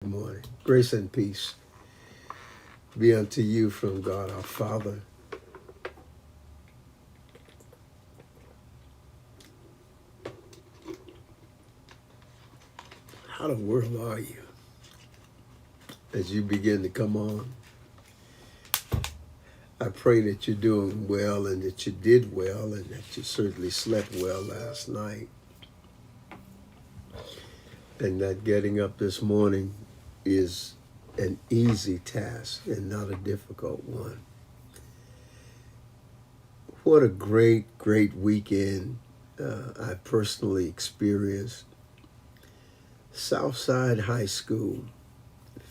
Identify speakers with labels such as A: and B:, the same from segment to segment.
A: Good morning. Grace and peace be unto you from God our Father. How the world are you? As you begin to come on, I pray that you're doing well and that you did well and that you certainly slept well last night. And that getting up this morning is an easy task and not a difficult one. What a great weekend I personally experienced. Southside High School,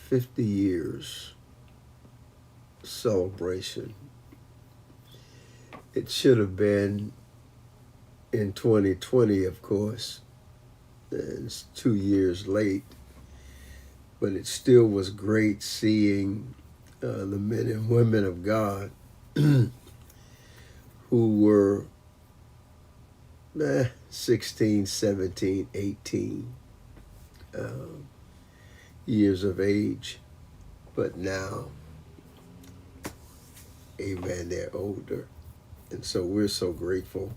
A: 50 years celebration. It should have been in 2020, of course, and it's 2 years late, but it still was great seeing the men and women of God who were 16, 17, 18 years of age, but now, amen, they're older. And so we're so grateful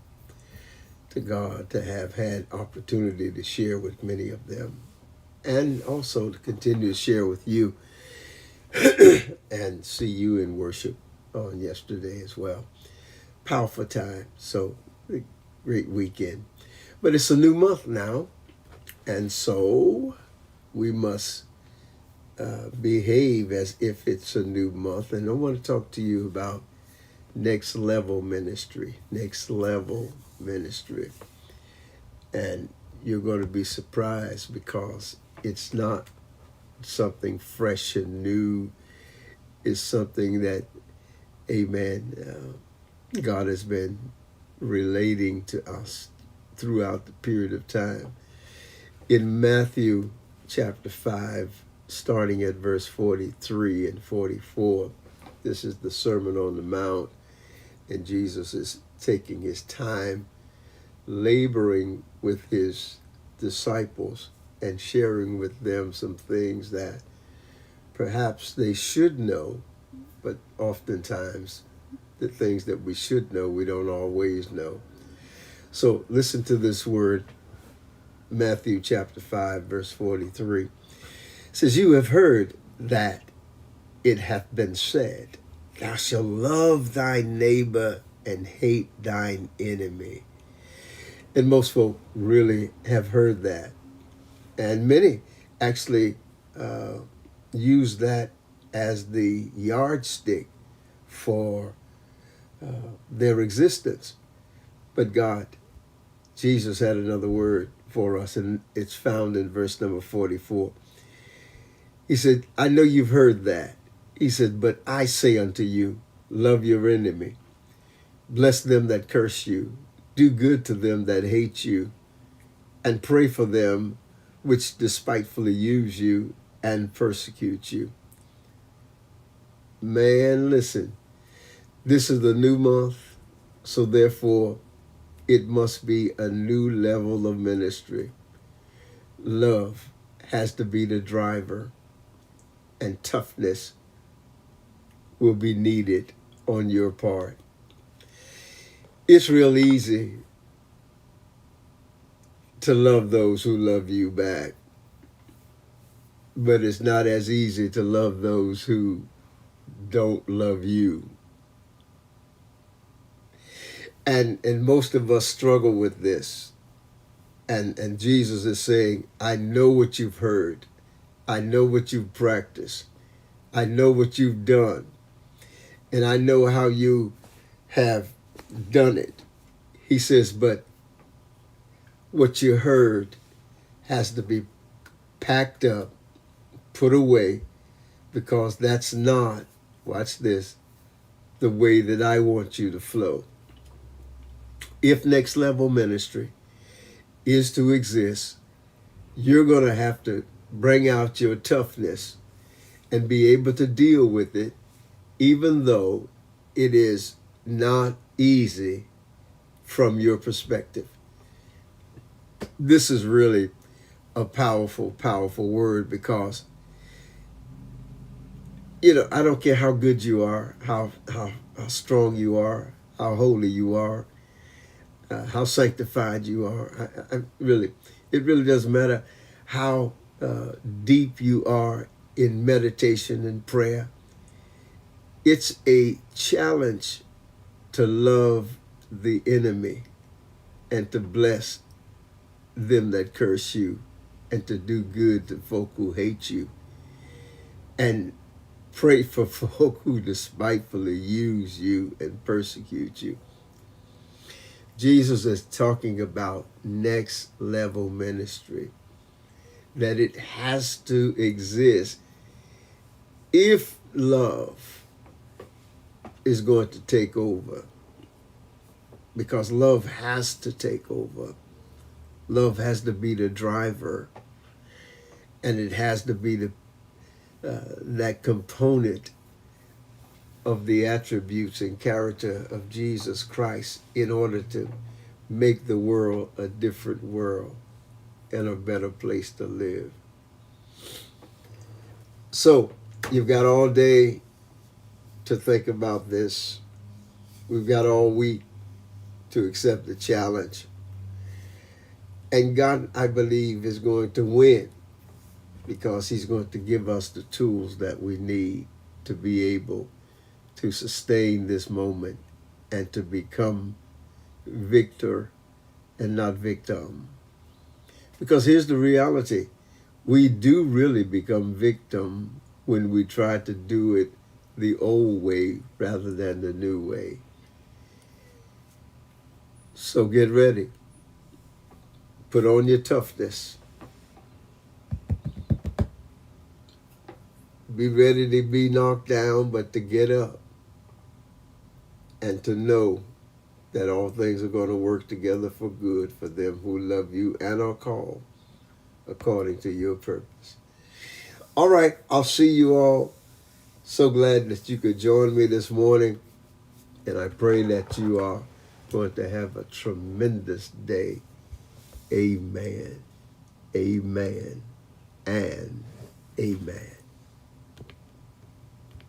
A: to God to have had opportunity to share with many of them and also to continue to share with you and see you in worship on yesterday as well. Powerful time. So great weekend. But it's a new month now, and so we must behave as if it's a new month. And I want to talk to you about next level ministry. And you're going to be surprised because it's not something fresh and new. It's something that, amen, God has been relating to us throughout the period of time. In Matthew chapter 5, starting at verse 43 and 44, this is the Sermon on the Mount, and Jesus is taking his time laboring with his disciples and sharing with them some things that perhaps they should know, but oftentimes the things that we should know, we don't always know. So listen to this word, Matthew chapter 5, verse 43. It says, "You have heard that it hath been said, thou shalt love thy neighbor and hate thine enemy." And most folk really have heard that. And many actually use that as the yardstick for their existence. But God, Jesus had another word for us, and it's found in verse number 44. He said, "I know you've heard that." He said, "But I say unto you, love your enemy, bless them that curse you, do good to them that hate you, and pray for them which despitefully use you and persecute you." Man, listen, this is the new month, so therefore it must be a new level of ministry. Love has to be the driver, and toughness will be needed on your part. It's real easy to love those who love you back, but it's not as easy to love those who don't love you. And most of us struggle with this. And Jesus is saying, I know what you've heard. I know what you've practiced. I know what you've done. And I know how you have done it. He says, but what you heard has to be packed up, put away, because that's not, watch this, the way that I want you to flow. If next level ministry is to exist, you're going to have to bring out your toughness and be able to deal with it, even though it is not easy from your perspective. This is really a powerful word, because You know, I don't care how good you are, how strong you are, how holy you are, how sanctified you are. It really doesn't matter how deep you are in meditation and prayer. It's a challenge to love the enemy and to bless them that curse you and to do good to folk who hate you and pray for folk who despitefully use you and persecute you. Jesus is talking about next level ministry, that it has to exist if love is going to take over, because love has to take over. Love has to be the driver, and it has to be that component of the attributes and character of Jesus Christ in order to make the world a different world and a better place to live. So you've got all day to think about this. We've got all week to accept the challenge. And God, I believe, is going to win, because he's going to give us the tools that we need to be able to sustain this moment and to become victor and not victim. Because here's the reality. We do really become victim when we try to do it the old way rather than the new way. So get ready. Put on your toughness. Be ready to be knocked down, but to get up and to know that all things are going to work together for good for them who love you and are called according to your purpose. All right, I'll see you all. So glad that you could join me this morning, and I pray that you are going to have a tremendous day. Amen, amen, and amen.